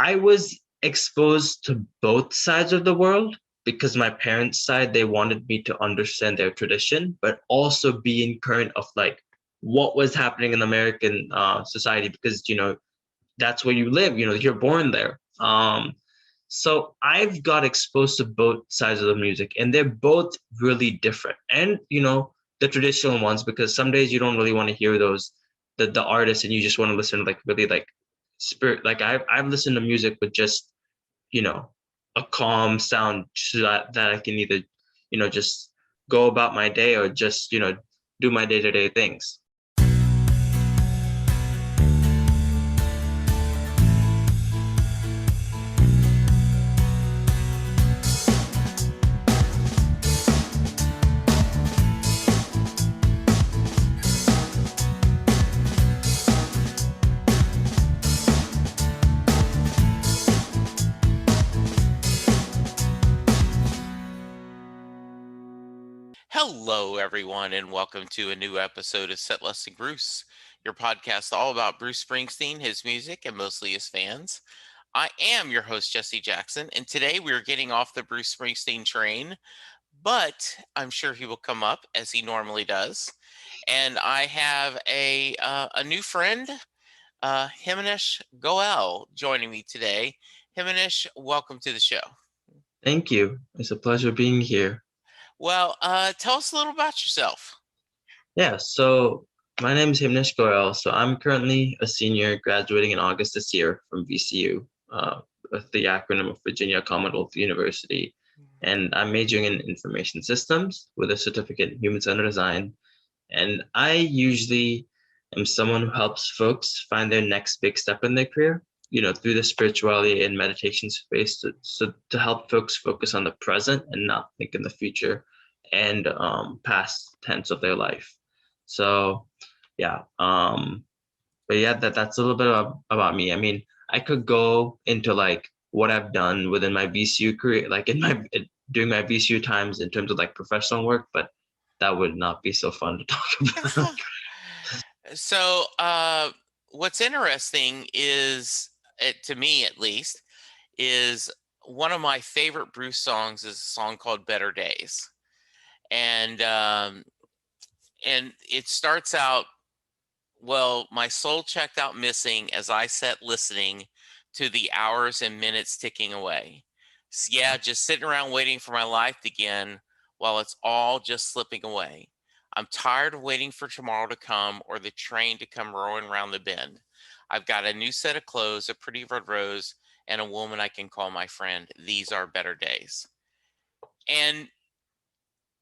I was exposed to both sides of the world because my parents' side, they wanted me to understand their tradition, but also be in current of like what was happening in American society because, that's where you live, you're born there. So I've got exposed to both sides of the music and they're both really different. And, the traditional ones, because some days you don't really want to hear the artists and you just want to listen to like really like spirit. Like I've listened to music with just, you know, a calm sound so that I can either, just go about my day or just, do my day-to-day things. Hello, everyone, and welcome to a new episode of Set Lusting Bruce, your podcast all about Bruce Springsteen, his music, and mostly his fans. I am your host, Jesse Jackson, and today we are getting off the Bruce Springsteen train, but I'm sure he will come up as he normally does. And I have a new friend, Himanish Goel, joining me today. Himanish, welcome to the show. Thank you. It's a pleasure being here. Well, tell us a little about yourself. Yeah, so my name is Himanish Goel. So I'm currently a senior graduating in August this year from VCU, with the acronym of Virginia Commonwealth University. And I'm majoring in information systems with a certificate in human-centered design. And I usually am someone who helps folks find their next big step in their career, through the spirituality and meditation space to help folks focus on the present and not think in the future and past tense of their life. So yeah, but yeah, that's a little bit about me. I mean, I could go into like what I've done within my VCU career, like during my VCU times in terms of like professional work, but that would not be so fun to talk about. So, what's interesting is, to me at least, is one of my favorite Bruce songs is a song called "Better Days," and and it starts out, well, my soul checked out missing as I sat listening to the hours and minutes ticking away. Yeah, just sitting around waiting for my life to begin while it's all just slipping away. I'm tired of waiting for tomorrow to come or the train to come roaring around the bend. I've got a new set of clothes, a pretty red rose, and a woman I can call my friend. These are better days. And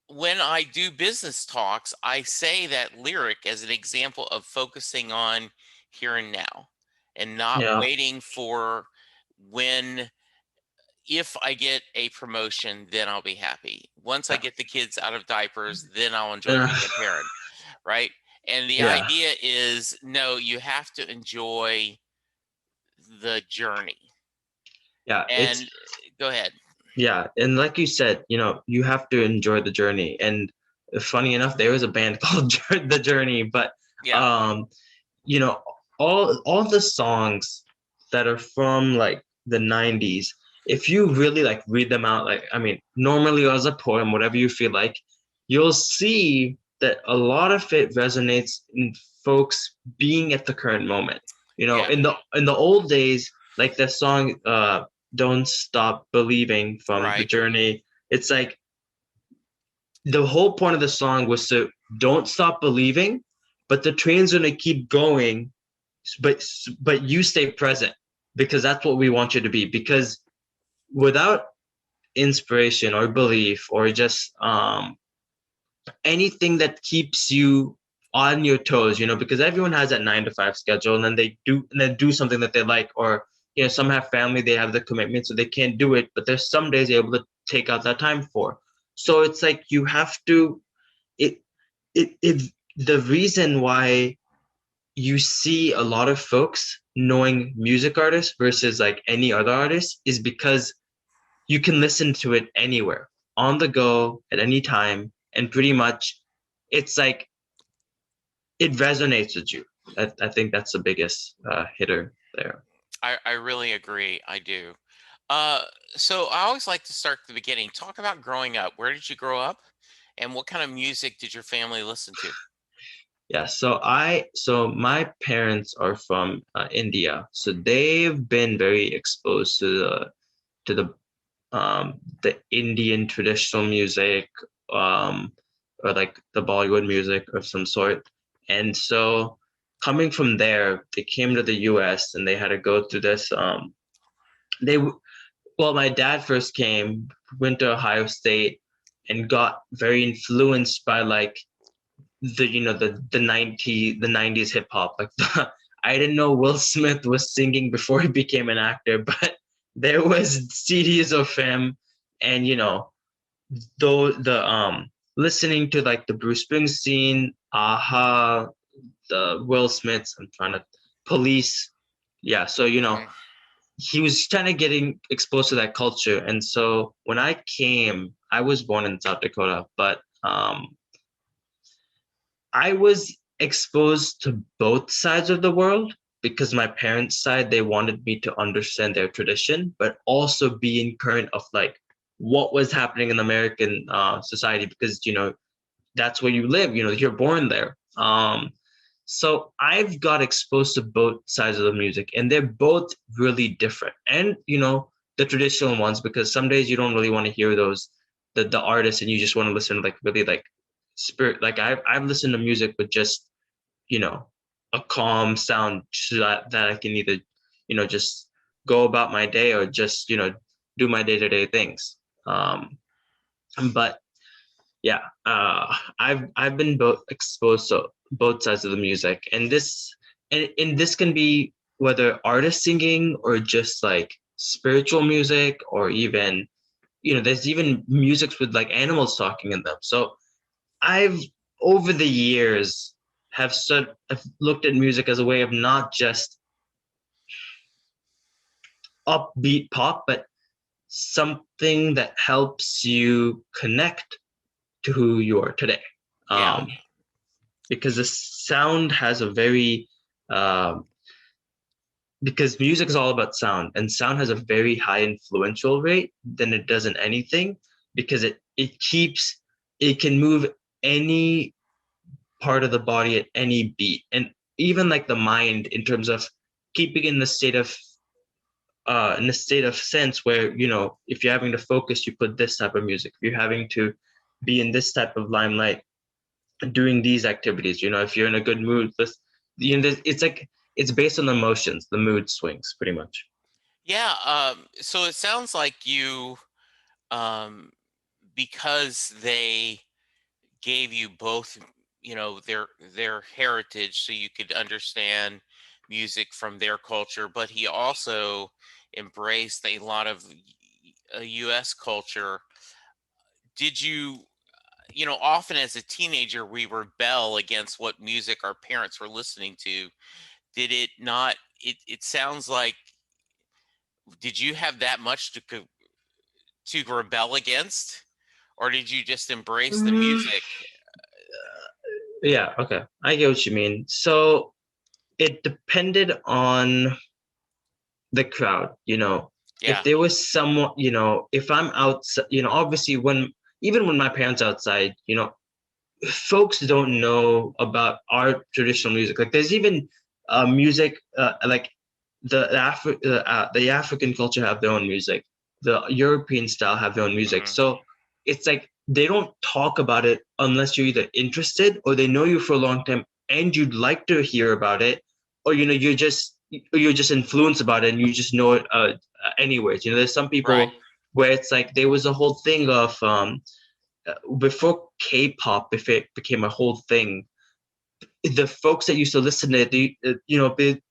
when I do business talks, I say that lyric as an example of focusing on here and now and not Yeah, waiting for when, if I get a promotion, then I'll be happy. Once I yeah, get the kids out of diapers, then I'll enjoy uh, being a parent, right? And the yeah, idea is no, you have to enjoy the journey. yeah. And go ahead. Yeah, and like you said, you have to enjoy the journey. And funny enough, there was a band called The Journey, but Yeah. um, you know, all the songs that are from like the 90s, if you really like read them out, like I mean, normally as a poem, whatever you feel like, you'll see that a lot of it resonates in folks being at the current moment. Yeah. In the old days, like the song Don't Stop Believing from The Right. Journey, it's like the whole point of the song was to don't stop believing, but the train's gonna keep going, but you stay present because that's what we want you to be. Because without inspiration or belief or just anything that keeps you on your toes, because everyone has that 9 to 5 schedule, and then they do something that they like, or some have family, they have the commitment, so they can't do it, but there's some days they're able to take out that time for. So it's like you have to it it the reason why you see a lot of folks knowing music artists versus like any other artist is because you can listen to it anywhere, on the go, at any time, and pretty much it's like it resonates with you. I think that's the biggest hitter there. I really agree. I do. Uh, so I always like to start at the beginning. Talk about growing up. Where did you grow up, and what kind of music did your family listen to? Yeah, so my parents are from India, so they've been very exposed to the Indian traditional music, um, or like the Bollywood music of some sort. And so coming from there, they came to the US and they had to go through this. They Well, my dad first came, went to Ohio State, and got very influenced by like the 90s hip hop. Like I didn't know Will Smith was singing before he became an actor, but there was CDs of him, and though the listening to like the Bruce Springsteen, Aha, the Will Smiths, I'm trying to Police. Yeah, so Hmm. he was kind of getting exposed to that culture. And so when I came, I was born in South Dakota, but I was exposed to both sides of the world because my parents' side, they wanted me to understand their tradition, but also be in current of like what was happening in American society because, that's where you live, you're born there. So I've got exposed to both sides of the music and they're both really different. And, the traditional ones, because some days you don't really want to hear the artists and you just want to listen to like really like spirit. Like I've listened to music with just, you know, a calm sound so that I can either, just go about my day or just, do my day-to-day things. Um, but yeah, I've been both exposed to both sides of the music, and this can be whether artist singing or just like spiritual music, or even there's even musics with like animals talking in them. So I've over the years have looked at music as a way of not just upbeat pop, but something that helps you connect to who you are today. Yeah, Um, because the sound has a very um, because music is all about sound, and sound has a very high influential rate than it does in anything, because it can move any part of the body at any beat, and even like the mind, in terms of keeping in the state of sense where if you're having to focus, you put this type of music. If you're having to be in this type of limelight doing these activities, if you're in a good mood, it's like it's based on the emotions, the mood swings pretty much. yeah. So it sounds like you, um, because they gave you both, their heritage, so you could understand music from their culture, but he also embraced a lot of U.S. culture. Did you, often as a teenager, we rebel against what music our parents were listening to. Did it not? It sounds like, did you have that much to rebel against, or did you just embrace the Mm, music? yeah, okay, I get what you mean. So it depended on the crowd. If Yeah. there was someone, if I'm outside, obviously even when my parents outside, folks don't know about our traditional music. Like there's even music like the African culture have their own music, the European style have their own music. Hmm. So it's like they don't talk about it unless you're either interested or they know you for a long time and you'd like to hear about it, or you're just influenced about it and you just know it anyways. There's some Right. people where it's like there was a whole thing of before K-pop, if it became a whole thing, the folks that used to listen to it,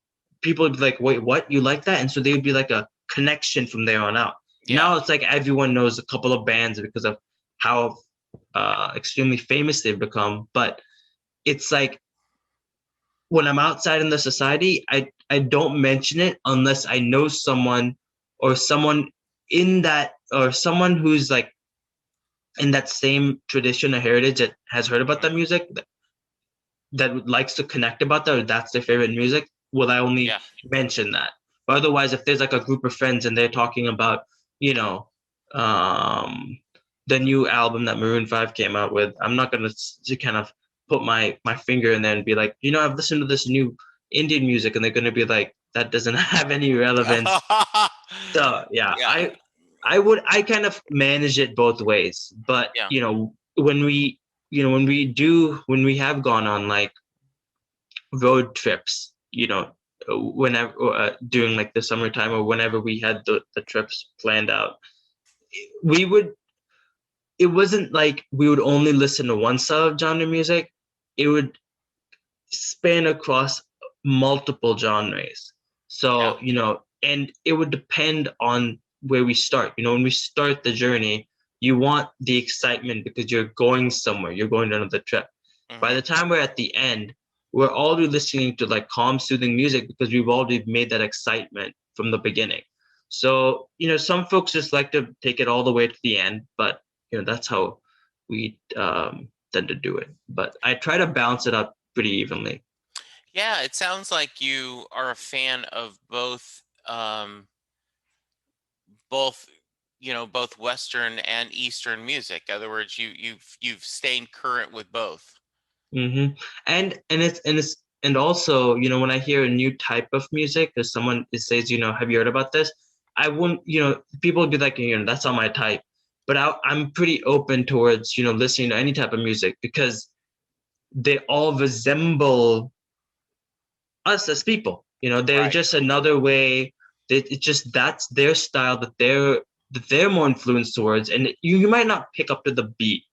people would be like, "Wait, what? You like that?" And so they would be like a connection from there on out. Yeah. Now it's like everyone knows a couple of bands because of how extremely famous they've become. But it's like when I'm outside in the society, I don't mention it unless I know someone, or someone in that, or someone who's like in that same tradition or heritage that has heard about Mhm. that music, that likes to connect about that, or that's their favorite music, will I only Yeah. mention that. But otherwise, if there's like a group of friends and they're talking about, you know, um, the new album that Maroon 5 came out with, I'm not gonna kind of put my finger in there and be like, I've listened to this new Indian music, and they're gonna be like, that doesn't have any relevance. So yeah, Yeah, I kind of manage it both ways. But yeah. when we have gone on like road trips, whenever during like the summertime, or whenever we had the trips planned out, we would it wasn't like we would only listen to one style of genre music. It would span across multiple genres. Yeah. So, and it would depend on where we start. When we start the journey, you want the excitement because you're going somewhere, you're going on another trip. By Hmm. the time we're at the end, we're already listening to like calm, soothing music because we've already made that excitement from the beginning. So, some folks just like to take it all the way to the end, but that's how we tend to do it. But I try to balance it up pretty evenly. Yeah, it sounds like you are a fan of both, both Western and Eastern music. In other words, you've stayed current with both. hmm And also, when I hear a new type of music, or someone says, have you heard about this? I wouldn't, people would be like, that's not my type. But I'm pretty open towards, listening to any type of music because they all resemble us as people. They're Right. just another way. It's just that's their style that they're more influenced towards, and you might not pick up to the beat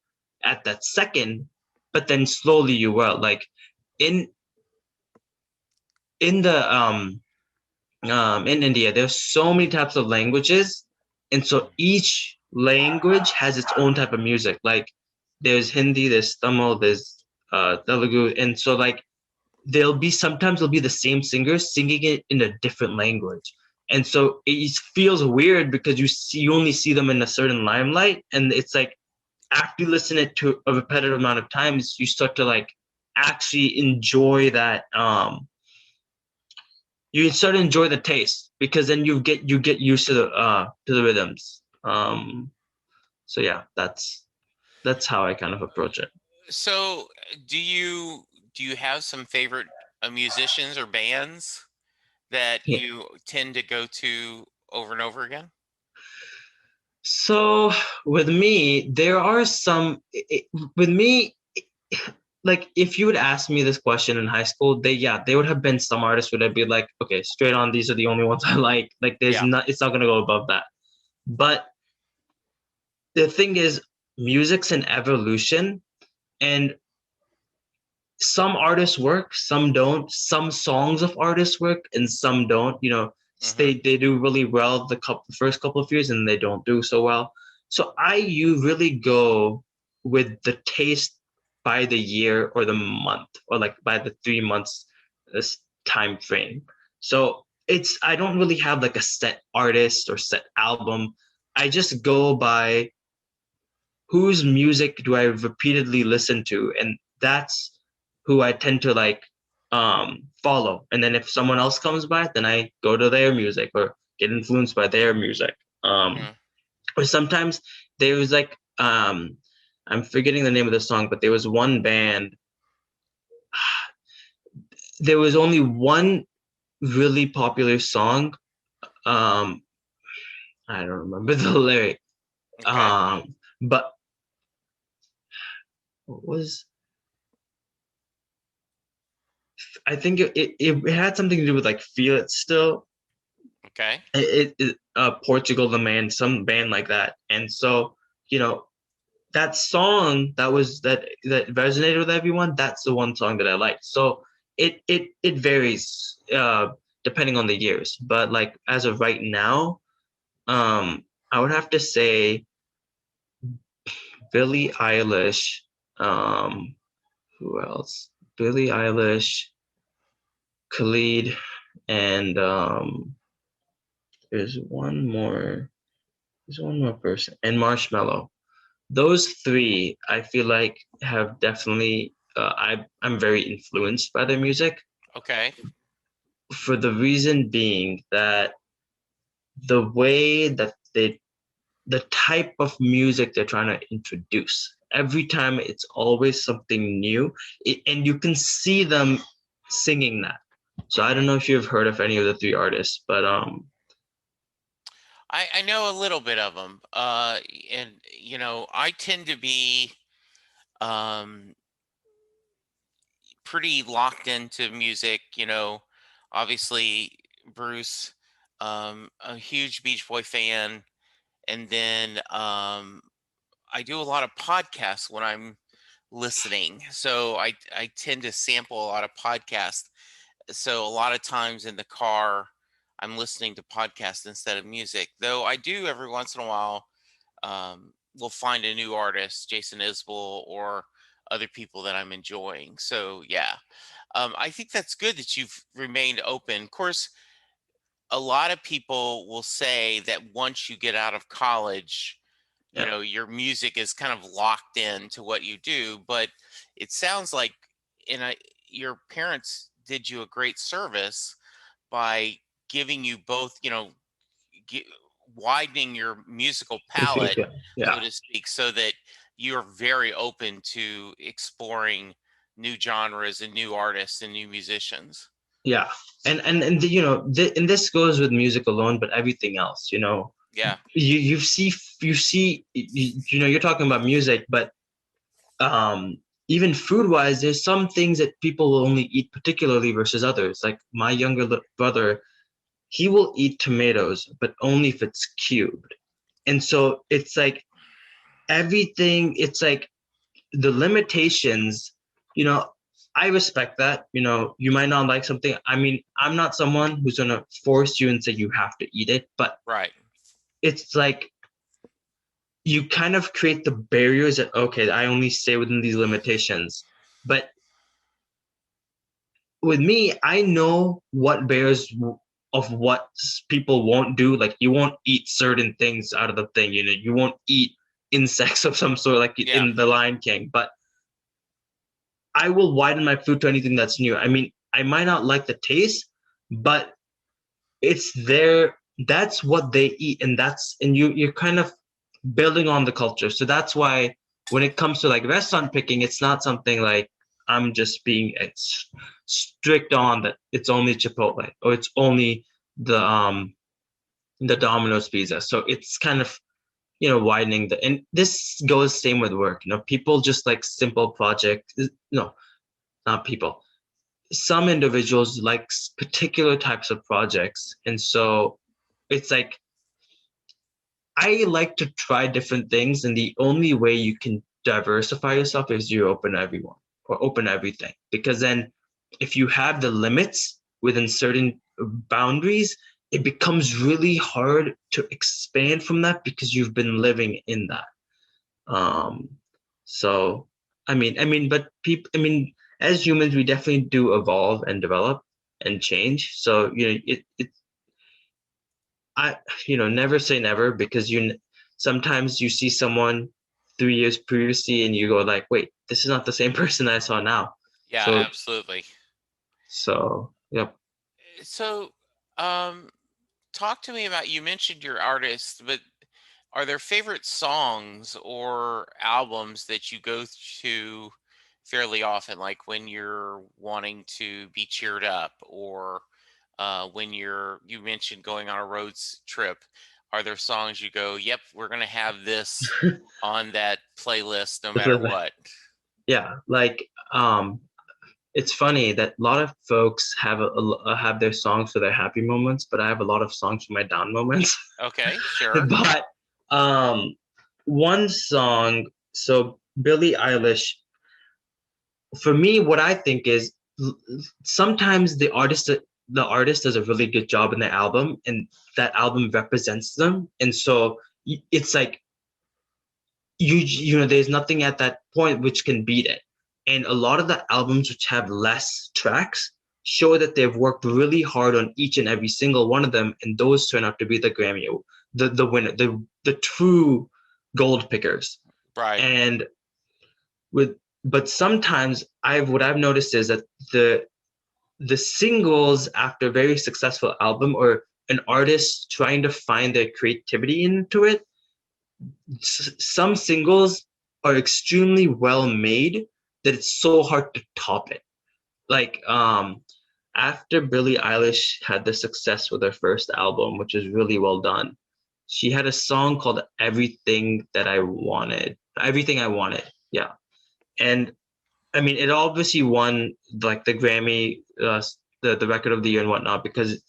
at that second, but then slowly you will. Like in in the in India, there's so many types of languages, and so each language has its own type of music. Like there's Hindi, there's Tamil, there's Telugu, and so like sometimes there'll be the same singers singing it in a different language. And so it feels weird because you only see them in a certain limelight, and it's like after you listen it to a repetitive amount of times, you start to like actually enjoy that. You start to enjoy the taste because then you get used to the rhythms. So yeah, that's how I kind of approach it. So, do you have some favorite musicians or bands that Yeah. you tend to go to over and over again? So with me, there are with me, like if you would ask me this question in high school, they would have been some artists would have been like, okay, straight on, these are the only ones I like. Like Yeah. it's not gonna go above that. But the thing is, music's an evolution, and some artists work, some don't. Some songs of artists work, and some don't. Hmm. They do really well the first couple of years, and they don't do so well. So you really go with the taste by the year or the month, or like by the 3 months this time frame. So I don't really have like a set artist or set album. I just go by whose music do I repeatedly listen to, and that's who I tend to like follow. And then if someone else comes by, then I go to their music or get influenced by their music. Hmm. Or sometimes there was like I'm forgetting the name of the song, but there was one band. There was only one really popular song. Um, I don't remember the lyric. Okay. But what was I think it had something to do with like Feel It Still. Okay. Portugal the Man, some band like that. And so, you know, that song that resonated with everyone, that's the one song that I like. So it varies depending on the years. But like as of right now, I would have to say Billie Eilish, um, who else? Billie Eilish, Khalid, and there's one more there's one more person, and Marshmello. Those three, I feel like, have definitely. I'm very influenced by their music, Okay. for the reason being that the way that the type of music they're trying to introduce, every time it's always something new, and you can see them singing that. So I don't know if you've heard of any of the three artists, but I know a little bit of them. And you know, I tend to be um, pretty locked into music. You know, obviously Bruce, a huge Beach Boy fan, and then I do a lot of podcasts when I'm listening. So I tend to sample a lot of podcasts. So a lot of times in the car, I'm listening to podcasts instead of music. Though I do every once in a while will find a new artist, Jason Isbell or other people that I'm enjoying. So yeah, I think that's good that you've remained open. Of course, a lot of people will say that once you get out of college, you yeah, know, your music is kind of locked in to what you do. But it sounds like, and your parents did you a great service by giving you both, you know, gi- widening your musical palette, yeah, so yeah, to speak, so that you're very open to exploring new genres and new artists and new musicians. yeah. And and this goes with music alone, but everything else, Yeah, you're talking about music, but um even food wise, there's some things that people will only eat particularly versus others. Like my younger brother, he will eat tomatoes, but only if it's cubed. And so it's like everything, it's like the limitations, you know, I respect that. You might not like something. I mean, I'm not someone who's gonna force you and say you have to eat it, but right. it's like you kind of create the barriers that, okay, I only stay within these limitations. But with me, I know what barriers of what people won't do. Like you won't eat certain things out of the thing. You won't eat insects of some sort, like Yeah, in The Lion King. But I will widen my food to anything that's new. I mean, I might not like the taste, but it's there. That's what they eat, and you're kind of building on the culture. So that's why when it comes to like restaurant picking, it's not something like I'm just being strict on that it's only Chipotle or it's only the Domino's pizza. So it's kind of widening and this goes same with work. People just like simple project. No, not people. Some individuals like particular types of projects, and so it's like I like to try different things, and the only way you can diversify yourself is you open everyone or open everything. Because then, if you have the limits within certain boundaries, it becomes really hard to expand from that because you've been living in that. Um, so, but people, as humans, we definitely do evolve and develop and change. So, I, never say never because sometimes you see someone 3 years previously and you go like, wait, this is not the same person I saw now. yeah, So, absolutely. yep. So, um, talk to me about, you mentioned your artists, but are there favorite songs or albums that you go to fairly often, like when you're wanting to be cheered up, or when you mentioned going on a trip? Are there songs you go, yep, we're going to have this on that playlist no matter what? Yeah, like it's funny that a lot of folks have their songs for their happy moments, but I have a lot of songs for my down moments. Okay, sure. But um, one song, so Billie Eilish, for me, what I think is sometimes the artist does a really good job in the album, and that album represents them, and so it's like there's nothing at that point which can beat it. And a lot of the albums which have less tracks show that they've worked really hard on each and every single one of them, and those turn out to be the Grammy, the winner, the true gold pickers. Right. And with but sometimes what I've noticed is that the the singles after a very successful album or an artist trying to find their creativity into it, some singles are extremely well made that it's so hard to top it. Like after Billie Eilish had the success with her first album, which was really well done, she had a song called Everything That I Wanted. Everything I Wanted. Yeah. And I mean, it obviously won like the Grammy, the record of the year and whatnot, because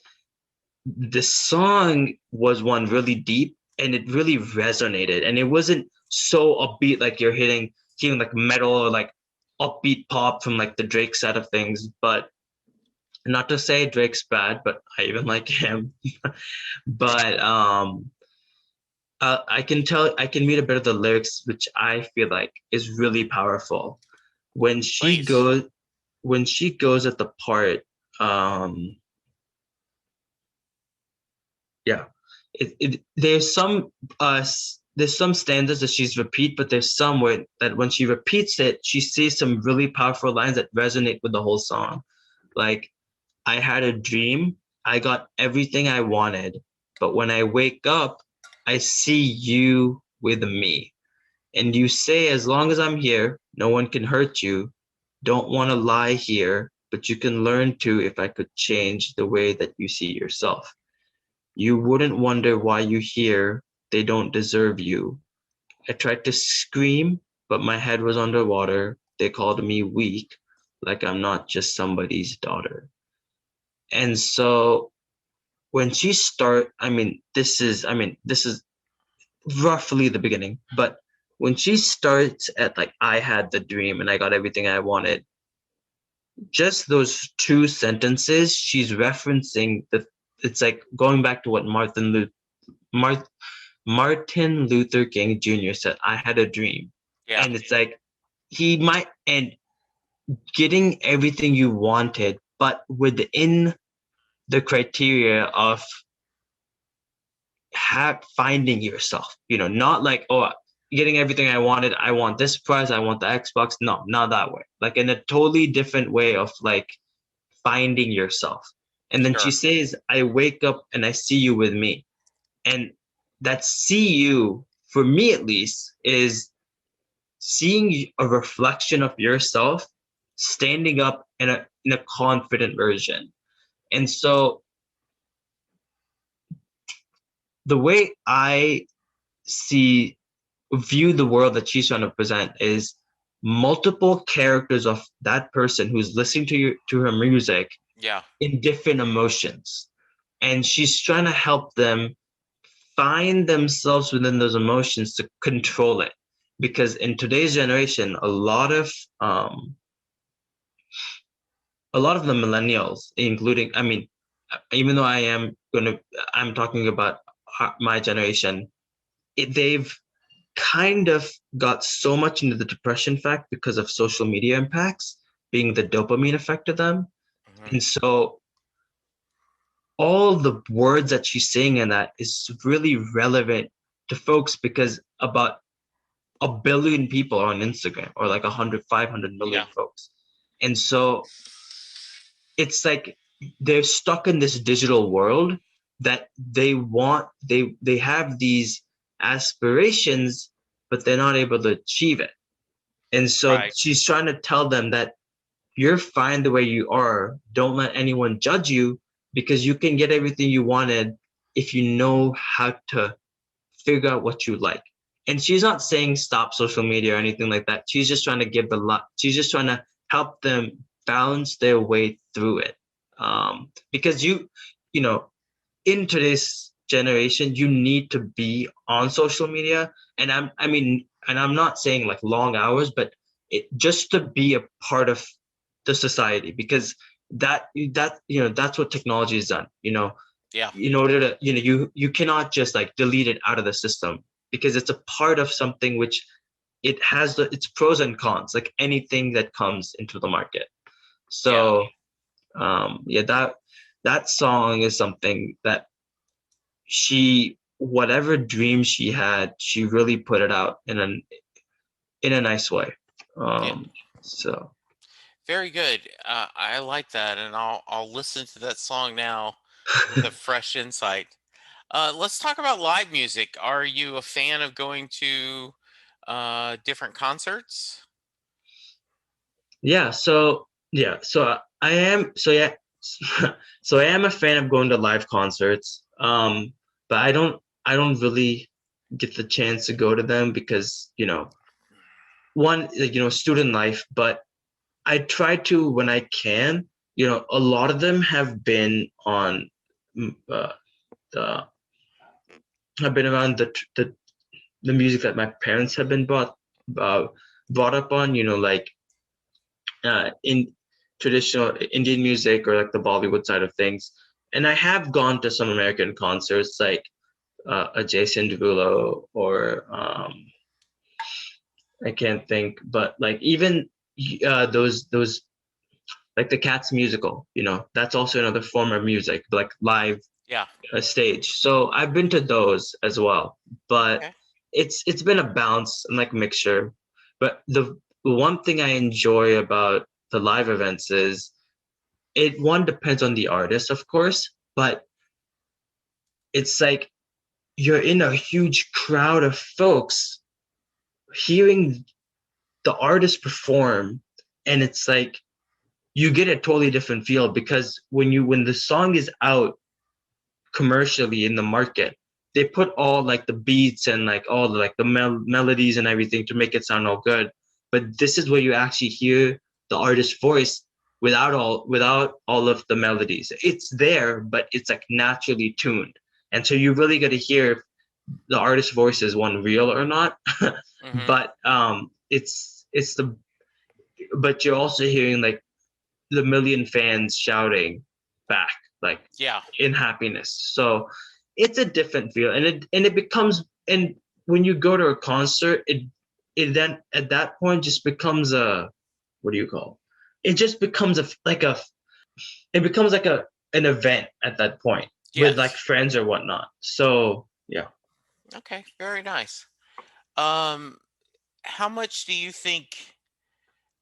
the song was one really deep and it really resonated. And it wasn't so upbeat like you're hearing like metal or like upbeat pop from like the Drake side of things. But not to say Drake's bad, but I even like him. But I can read a bit of the lyrics, which I feel like is really powerful. When she Please. goes, when she goes at the part, um, yeah, there's some stanzas that she's repeat, but there's some where that when she repeats it, she says some really powerful lines that resonate with the whole song. Like, I had a dream, I got everything I wanted, but when I wake up, I see you with me. And you say, as long as I'm here, no one can hurt you. Don't want to lie here, but you can learn to if I could change the way that you see yourself. You wouldn't wonder why you hear they don't deserve you. I tried to scream, but my head was underwater. They called me weak, like I'm not just somebody's daughter. And so when she start, this is roughly the beginning, but when she starts at like I had the dream and I got everything I wanted, just those two sentences, she's referencing the it's like going back to what Martin Luther King Jr. said, I had a dream. Yeah. And it's like he might and getting everything you wanted, but within the criteria of finding yourself, not like, oh, getting everything I wanted, I want this prize, I want the Xbox. No, not that way. Like in a totally different way of like finding yourself. And then she Sure. says, I wake up and I see you with me. And that see you, for me at least, is seeing a reflection of yourself standing up in a confident version. And so the way I see view the world that she's trying to present is multiple characters of that person who's listening to her music Yeah. in different emotions, and she's trying to help them find themselves within those emotions to control it, because in today's generation um a lot of the millennials, including, I mean, even though I'm talking about my generation, they've kind of got so much into the depression fact because of social media impacts being the dopamine effect of them. Hmm. And so all the words that she's saying in that is really relevant to folks because about a billion people are on Instagram, or like 100, 500 million Yeah. folks. And so it's like they're stuck in this digital world that they have these aspirations, but they're not able to achieve it. And so Right. she's trying to tell them that you're fine the way you are. Don't let anyone judge you, because you can get everything you wanted if you know how to figure out what you like. And she's not saying stop social media or anything like that. She's just trying to she's just trying to help them balance their way through it. Because you know, in today's generation, you need to be on social media. And I'm not saying like long hours, but just to be a part of the society, because that's what technology has done. Yeah. In order to, you cannot just like delete it out of the system, because it's a part of something which it has its pros and cons, like anything that comes into the market. Yeah. So yeah, that song is something that whatever dream she had, she really put it out in a nice way. Yeah. um so Very good. I like that, and I'll listen to that song now with a fresh insight. Let's talk about live music. Are you a fan of going to different concerts? So I am so I am a fan of going to live concerts. But I don't really get the chance to go to them because, one, like, student life, but I try to when I can. A lot of them mm, uh, the have been around the music that my parents have been uh, brought up on. Like in traditional Indian music or like the Bollywood side of things. And I have gone to some American concerts like a Jason Derulo or I can't think, but like even those like the Cats musical, that's also another form of music, like live Yeah. stage. So I've been to those as well, but Okay. it's been a bounce and like mixture. But the one thing I enjoy about the live events is it one depends on the artist, of course, but it's like you're in a huge crowd of folks hearing the artist perform, and it's like you get a totally different feel because when the song is out commercially in the market, they put all like the beats and like all the like the melodies and everything to make it sound all good. But this is where you actually hear the artist's voice without all of the melodies. It's there, but it's like naturally tuned. And so you really got to hear if the artist's voice is one real or not. Hmm. But it's the but you're also hearing like the million fans shouting back, like Yeah. in happiness. So it's a different feel, and it becomes, and when you go to a concert, it then at that point just becomes a, what do you call? It just becomes it becomes like an event at that point with like Yes. friends or whatnot. So yeah. Okay. Very nice. Um, how much do you think?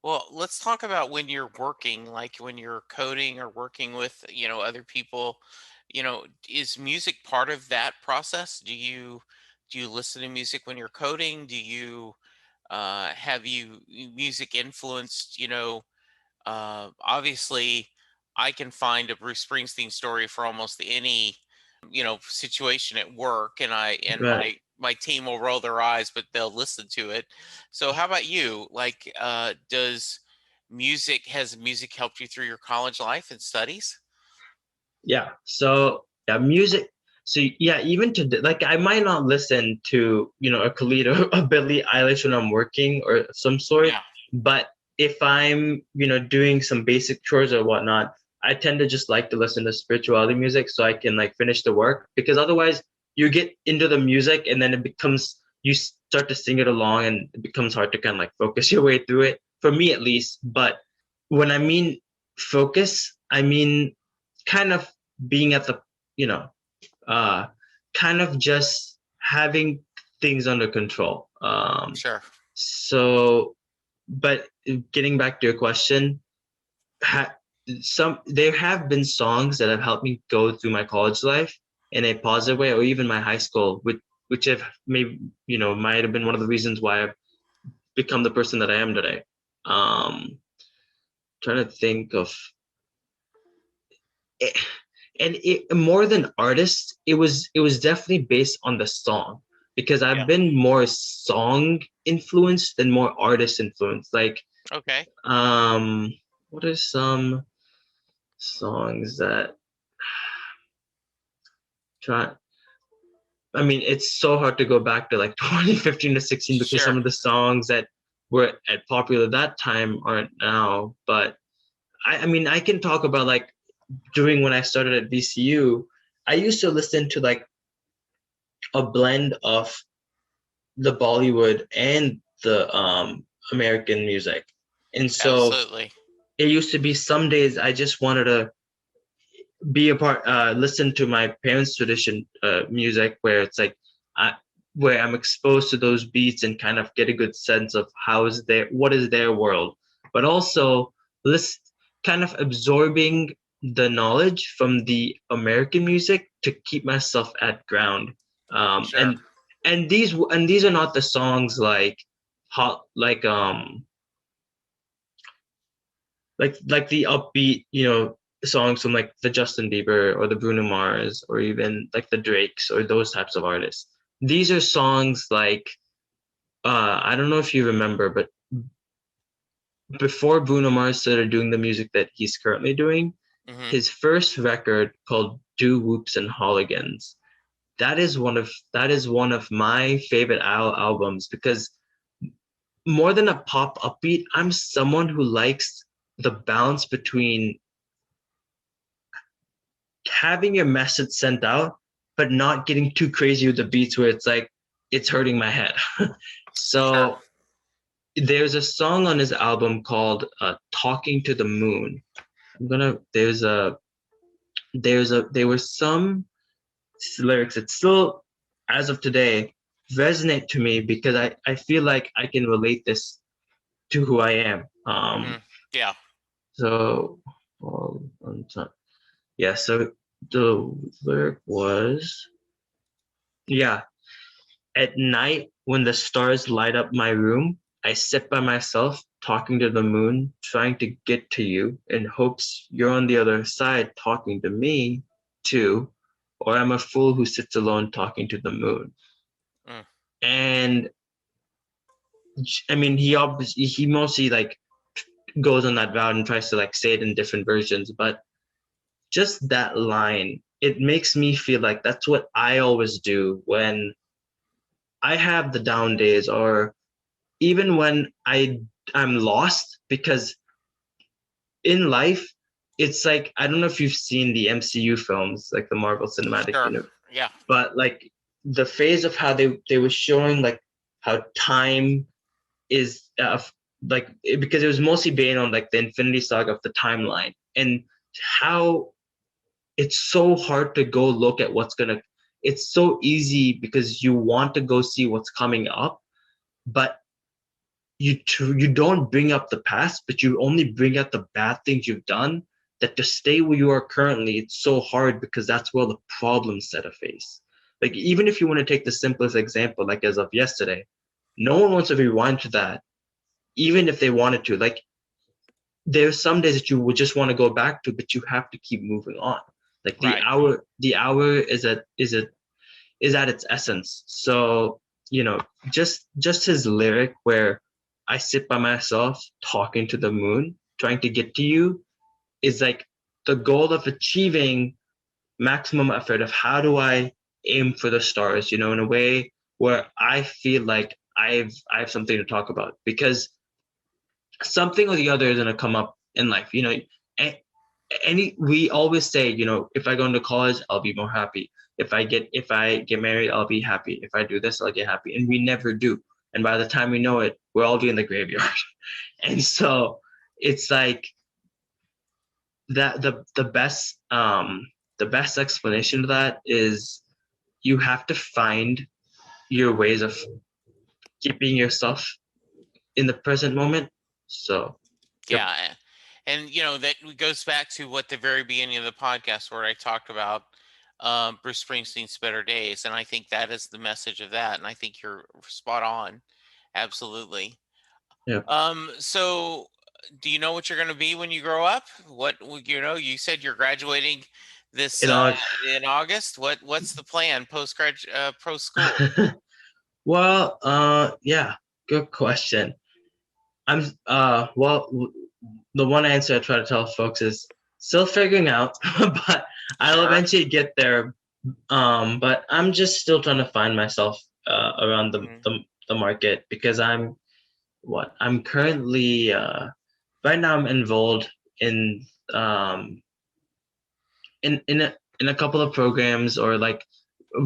Well, let's talk about when you're working, like when you're coding or working with, other people. Is music part of that process? Do you listen to music when you're coding? Do you have music influenced, obviously I can find a Bruce Springsteen story for almost any, situation at work, and Right. my team will roll their eyes, but they'll listen to it. So how about you? Like, does music has music helped you through your college life and studies? Yeah. So yeah, music. So yeah, even like I might not listen to a Khalid or a Billie Eilish when I'm working or some sort, Yeah. but if I'm doing some basic chores or whatnot, I tend to just like to listen to spirituality music so I can like finish the work, because otherwise you get into the music and then it becomes, you start to sing it along and it becomes hard to kind of like focus your way through it, for me at least. But when I mean focus, I mean kind of being at the, you know, uh, kind of just having things under control. Sure. So, but getting back to your question, ha- there have been songs that have helped me go through my college life in a positive way, or even my high school, which have maybe might have been one of the reasons why I've become the person that I am today. Trying to think of it, and it more than artist, it was definitely based on the song, because I've Yeah. been more song influenced than more artist influenced. Like, Okay. um, what are some songs that try? I mean, it's so hard to go back to like 2015 to 16 because some Sure. of the songs that were at popular that time aren't now. But I mean, I can talk about like during when I started at VCU, I used to listen to like a blend of the Bollywood and the American music. And so Absolutely. it used to be some days I just wanted to be a part, listen to my parents' tradition music, where it's like, I, where I'm exposed to those beats and kind of get a good sense of what is their world. But also list kind of absorbing the knowledge from the American music to keep myself at ground. Um, Sure. and and these are not the songs like hot like the upbeat, songs from like the Justin Bieber or the Bruno Mars or even like the Drakes or those types of artists. These are songs like I don't know if you remember, but before Bruno Mars started doing the music that he's currently doing, Hmm. his first record called Do Whoops and Holligans. That is one of my favorite albums because more than a pop upbeat, I'm someone who likes the balance between having your message sent out, but not getting too crazy with the beats where it's like it's hurting my head. Sure. So there's a song on his album called "Talking to the Moon." I'm gonna there were some lyrics that still, as of today, resonate to me because I feel like I can relate this to who I am. Hmm. Yeah. So, yeah, so the lyric was, yeah, at night when the stars light up my room, I sit by myself talking to the moon, trying to get to you in hopes you're on the other side talking to me too, or I'm a fool who sits alone talking to the moon. Mm. And I mean, he mostly like goes on that route and tries to like say it in different versions, but just that line, it makes me feel like that's what I always do when I have the down days or even when I'm lost because in life it's like I don't know if you've seen the MCU films like the Marvel Cinematic Sure. Universe, Yeah. but like the phase of how they were showing like how time is like because it was mostly based on like the Infinity Saga of the timeline and how it's so hard to go look at what's gonna. It's so easy because you want to go see what's coming up, but you don't bring up the past, but you only bring up the bad things you've done. That to stay where you are currently, it's so hard because that's where the problems set a face. Like even if you want to take the simplest example, like as of yesterday, no one wants to rewind to that, even if they wanted to. Like there's some days that you would just want to go back to, but you have to keep moving on. Like Right. the hour is at its essence. So, just his lyric where I sit by myself talking to the moon, trying to get to you, is like the goal of achieving maximum effort of how do I aim for the stars, in a way where I feel like I have something to talk about because something or the other is gonna come up in life. Any we always say, if I go into college, I'll be more happy. If I get married, I'll be happy. If I do this, I'll get happy. And we never do. And by the time we know it, we're all in the graveyard. And so it's like that the best explanation of that is you have to find your ways of keeping yourself in the present moment. So yep. Yeah. And that goes back to what the very beginning of the podcast where I talked about Bruce Springsteen's Better Days, and I think that is the message of that, and I think you're spot on, absolutely. Yeah. So do you know what you're going to be when you grow up? You said you're graduating this In all in August. What's the plan post school? Well, yeah, good question. The one answer I try to tell folks is still figuring out, but I'll Sure. eventually get there. But I'm just still trying to find myself around the, Mhm. the the market because I'm currently right now I'm involved in um in a couple of programs or like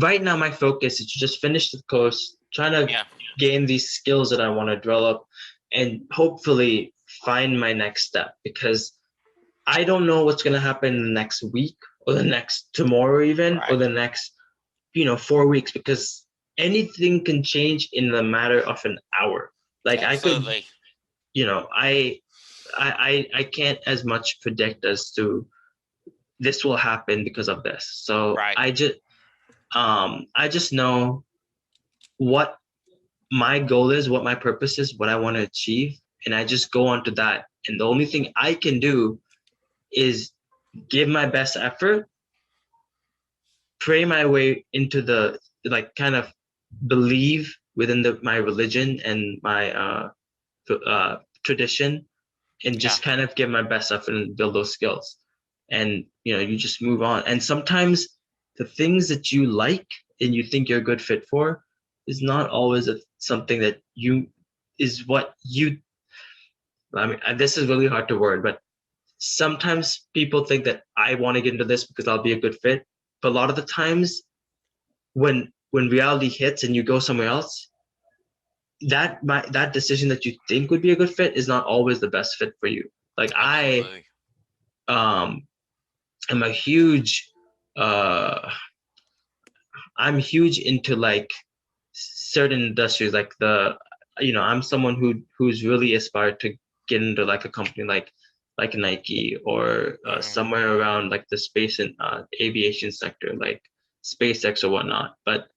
right now my focus is to just finish the course, trying to Yeah. gain these skills that I want to develop and hopefully find my next step because I don't know what's going to happen in the next week or the next tomorrow even or Right. the next 4 weeks because anything can change in the matter of an hour. Like I could, Absolutely. I I can't as much predict as to this will happen because of this. So Right. I just know what my goal is, what my purpose is, what I want to achieve, and I just go on to that. And the only thing I can do is give my best effort, pray my way into the, like, kind of believe within my religion and my tradition, and Yeah. just kind of give my best effort and build those skills. And you just move on. And sometimes the things that you like and you think you're a good fit for is not always something that you is what you. I mean, this is really hard to word, but sometimes people think that I want to get into this because I'll be a good fit. But a lot of the times, when reality hits and you go somewhere else, that decision that you think would be a good fit is not always the best fit for you. Like I Absolutely. um am a huge uh I'm huge into like certain industries, like I'm someone who's really aspired to get into like a company like Nike, or Mm, somewhere around like the space and aviation sector, like SpaceX or whatnot. But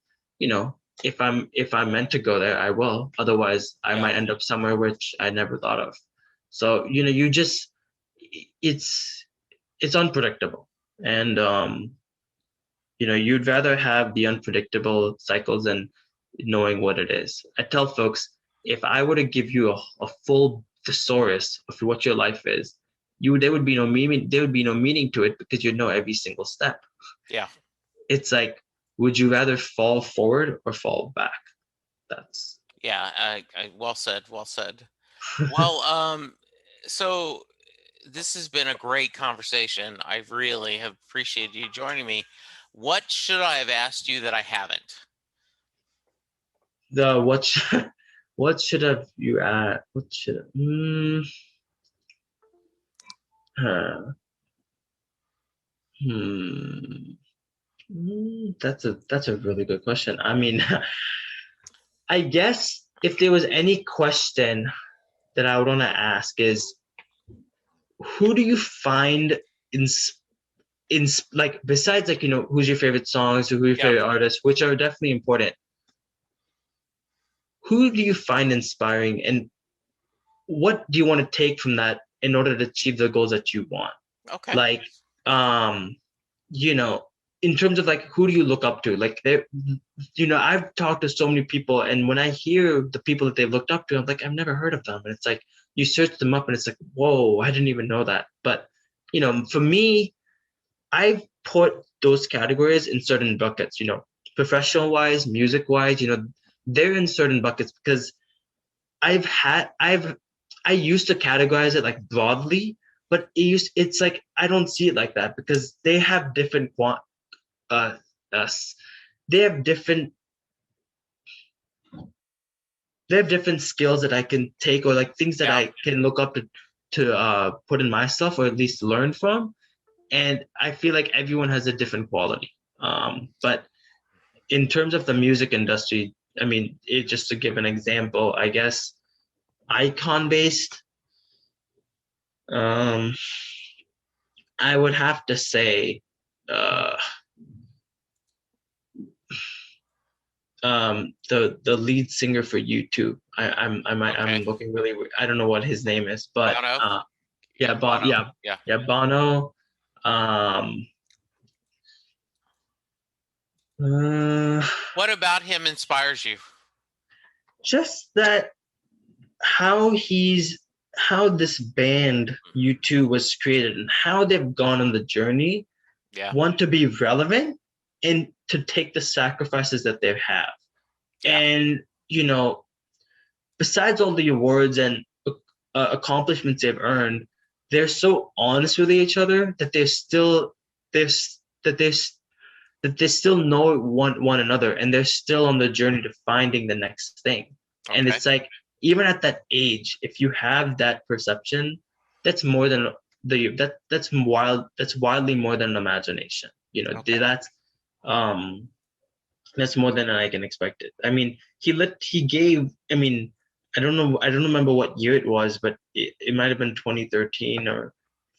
if I'm meant to go there, I will. Otherwise, I yeah. might end up somewhere which I never thought of. So you just it's unpredictable, and you'd rather have the unpredictable cycles than knowing what it is. I tell folks, if I were to give you a full thesaurus of what your life is, there would be no meaning to it, because you'd know every single step. Yeah. It's like, would you rather fall forward or fall back? That's Yeah. Well said. Well said. Well, so this has been a great conversation. I really have appreciated you joining me. What should I have asked you that I haven't? the what should have you at? What should huh, hmm, that's a really good question. I mean, I guess if there was any question that I would want to ask is, who do you find in like, besides, like, who's your favorite songs or who your Yeah. favorite artists, which are definitely important, who do you find inspiring, and what do you want to take from that in order to achieve the goals that you want? Okay. Like, um you know in terms of, like, who do you look up to? Like, I've talked to so many people, and when I hear the people that they've looked up to, I'm like, I've never heard of them. And it's like, you search them up and it's like, whoa, I didn't even know that. But for me, I've put those categories in certain buckets. Professional wise, music wise, they're in certain buckets, because I've had I've I used to categorize it like broadly, but it's like I don't see it like that, because they have different uh, us. They have different skills that I can take, or like things that Yeah. I can look up to put in myself, or at least learn from. And I feel like everyone has a different quality. But in terms of the music industry, I mean, just to give an example, I guess icon based, um, I would have to say, uh, the lead singer for U2. Okay. I'm looking really. I don't know what his name is, but Bono. yeah, Yeah. Bono. Yeah. Yeah, Bono. Um, uh, What about him inspires you? just that, how this band U2 was created, and how they've gone on the journey, Yeah. want to be relevant, and to take the sacrifices that they have. Yeah. And besides all the awards and accomplishments they've earned, they're so honest with each other that there's that there's that they still know one another, and they're still on the journey to finding the next thing. And Okay. it's like, even at that age, if you have that perception, that's more than that's wildly more than imagination. Okay. Um that's more than I can expect it. I mean, he gave. I mean, I don't know. I don't remember what year it was, but it might have been 2013 or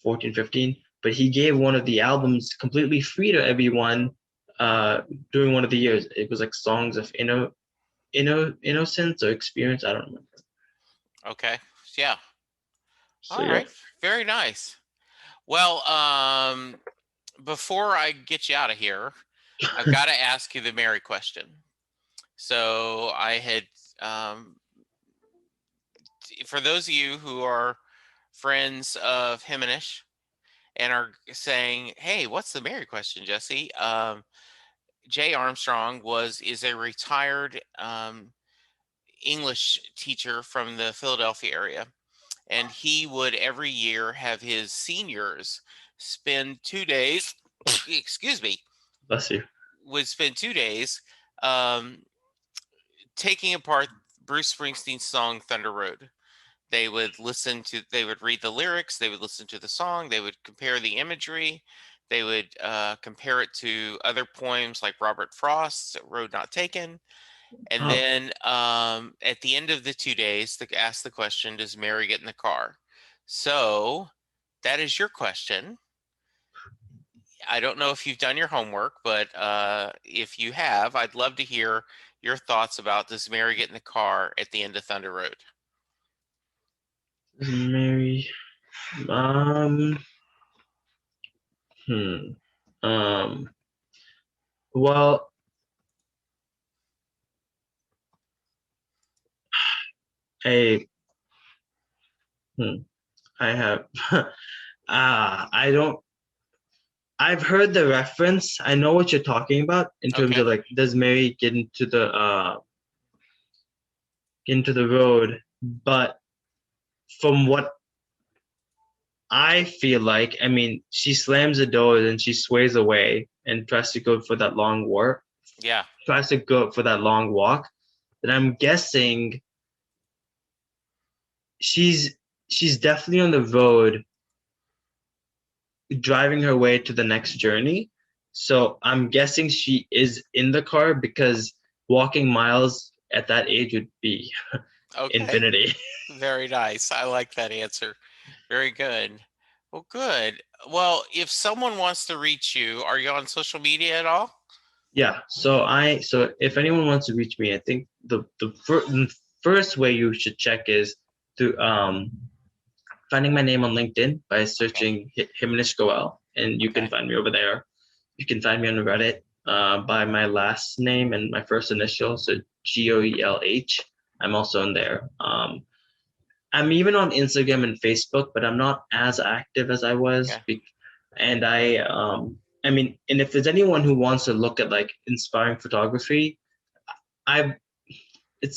14, 15. But he gave one of the albums completely free to everyone uh, during one of the years. It was like songs of innocence or experience. I don't remember. Okay. Yeah. So All yeah. right. Very nice. Well, before I get you out of here, I've got to ask you the Mary question. So I had, um, for those of you who are friends of Himanish and are saying, "Hey, what's the Mary question, Jesse?" Jay Armstrong is a retired English teacher from the Philadelphia area, and he would every year have his seniors spend 2 days. Excuse me, Bless you. would spend 2 days um, taking apart Bruce Springsteen's song "Thunder Road." They would read the lyrics, they would listen to the song, they would compare the imagery, they would compare it to other poems like Robert Frost's Road Not Taken. And Oh, then at the end of the 2 days, to ask the question, does Mary get in the car? So that is your question. I don't know if you've done your homework, but if you have, I'd love to hear your thoughts about does Mary get in the car at the end of Thunder Road? Mary. Um. Hmm. Um. Well, I. Hmm, I have. I don't. I've heard the reference. I know what you're talking about in terms Okay. of like, does Mary get into the road? But from what I feel like, I mean, she slams the doors and she sways away and tries to go for that long walk. Yeah. Tries to go for that long walk. Then I'm guessing she's she's definitely on the road driving her way to the next journey. So I'm guessing she is in the car because walking miles at that age would be Okay. infinity. Very nice. I like that answer. Very good. Well, good. Well, if someone wants to reach you, are you on social media at all? Yeah. So if anyone wants to reach me, I think the first way you should check is through finding my name on LinkedIn by Okay. searching Himanish Goel, and you can Okay. find me over there. You can find me on Reddit by my last name and my first initial, so Goelh. I'm also in there. I'm even on Instagram and Facebook, but I'm not as active as I was. Okay. And I mean, and if there's anyone who wants to look at like inspiring photography, I've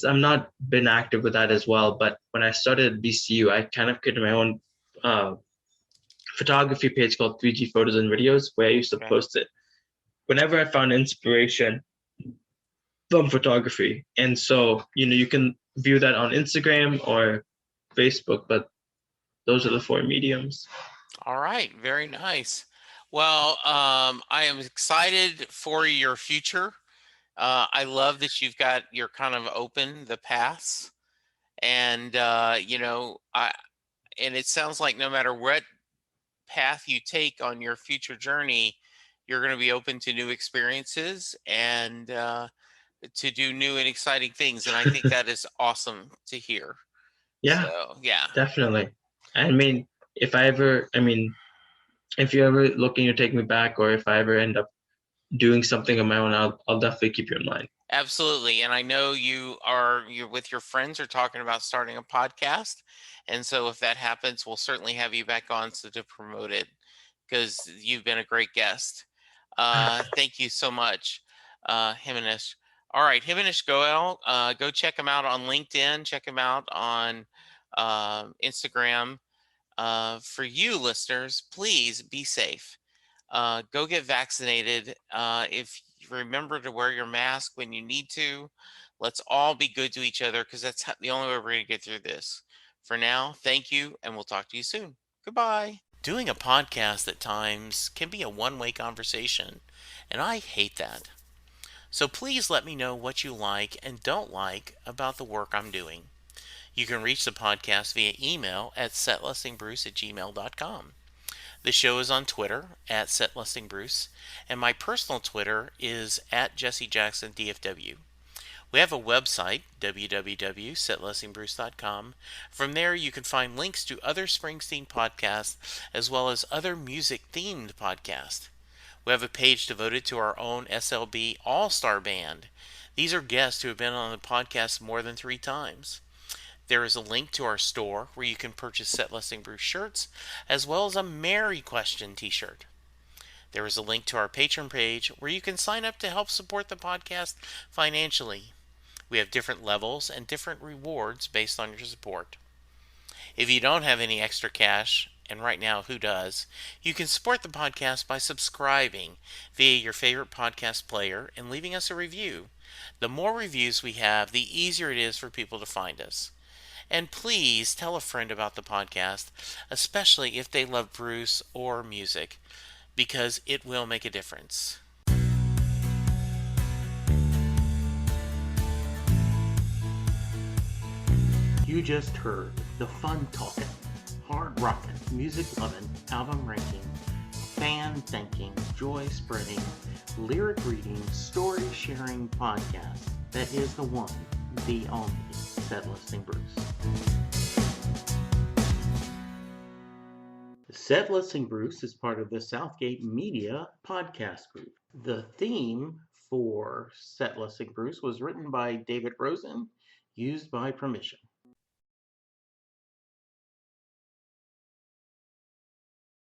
I'm not been active with that as well. But when I started at BCU, I kind of created my own uh, photography page called 3G Photos and Videos, where I used to Okay. post it whenever I found inspiration from photography. And so, you can view that on Instagram or Facebook, but those are the four mediums. All right. Very nice. Well, I am excited for your future. I love that you're kind of open the paths, and and it sounds like no matter what path you take on your future journey, you're going to be open to new experiences and to do new and exciting things. And I think that is awesome to hear. Yeah, So, yeah, definitely. I mean, I mean, if you're ever looking to take me back, or if I ever end up doing something on my own, I'll definitely keep you in mind. absolutely. And I know you're with your friends are talking about starting a podcast. And so if that happens, we'll certainly have you back on to promote it because you've been a great guest. Thank you so much, Himanish. All right, Himanish Goel, go check him out on LinkedIn. Check him out on Instagram. For you listeners, please be safe. Go get vaccinated. If you remember to wear your mask when you need to, let's all be good to each other because the only way we're going to get through this. For now, thank you, and we'll talk to you soon. Goodbye. Doing a podcast at times can be a one-way conversation, and I hate that. So please let me know what you like and don't like about the work I'm doing. You can reach the podcast via email at setlistingbruce@gmail.com. The show is on Twitter at setlistingbruce, and my personal Twitter is at jessejacksondfw. We have a website, www.setlistingbruce.com. From there, you can find links to other Springsteen podcasts as well as other music-themed podcasts. We have a page devoted to our own SLB All-Star Band. These are guests who have been on the podcast more than 3 times. There is a link to our store where you can purchase Set Listing Bruce shirts as well as a Mary Question t-shirt. There is a link to our Patreon page where you can sign up to help support the podcast financially. We have different levels and different rewards based on your support. If you don't have any extra cash, and right now who does, you can support the podcast by subscribing via your favorite podcast player and leaving us a review. The more reviews we have, the easier it is for people to find us. And please tell a friend about the podcast, especially if they love Bruce or music, because it will make a difference. You just heard the fun talking, hard rocking, music loving, album ranking, fan thinking, joy spreading, lyric reading, story sharing podcast that is the one, the only Set Listing Bruce. Set Listing Bruce is part of the Southgate Media podcast group. The theme for Set Listing Bruce was written by David Rosen, used by permission.